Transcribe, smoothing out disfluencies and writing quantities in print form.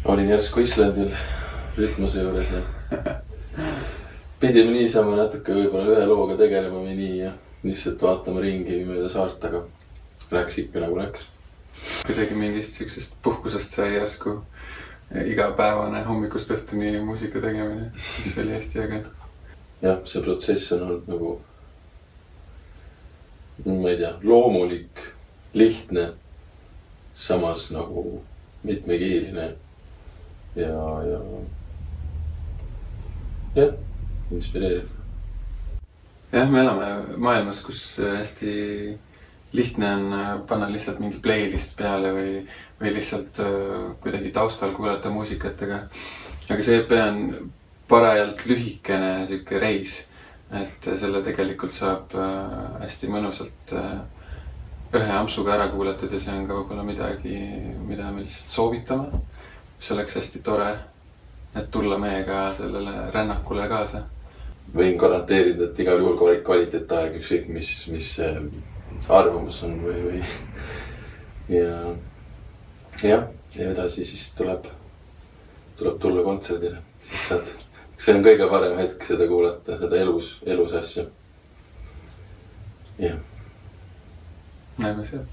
olin järsku Islandil rühmuse juures ja pidime niisama natuke võib-olla ühe looga tegelema või nii ja lihtsalt vaatama ringi mööda saart, aga läks ikka nagu läks. Kuidagi mingist siuksest puhkusest sai järsku igapäevane hommikust õhtuni muusika tegemine, mis oli hästi äge. Jah, see protsess on olnud nagu, ma ei tea, loomulik, lihtne, samas nagu mitmekiiline ja inspireeriv. Jah, me elame maailmas, kus hästi lihtne on panna lihtsalt mingi playlist peale või lihtsalt kuidagi taustal kuulata muusikat, aga see EP on parajalt lühikene siuke reis, et selle tegelikult saab hästi mõnusalt ühe ampsuga ära kuulatud ja see on ka võib-olla midagi, mida me lihtsalt soovitame. See oleks hästi tore, et tulla meiega sellele rännakule kaasa. Võin garanteerida, et igal juhul kvaliteetaeg ükskõik mis arvamus on või ja edasi siis tuleb tulla kontserdile, siis saad, see on kõige parem hetk seda kuulata, seda elus asja. Jah. Näeme seal.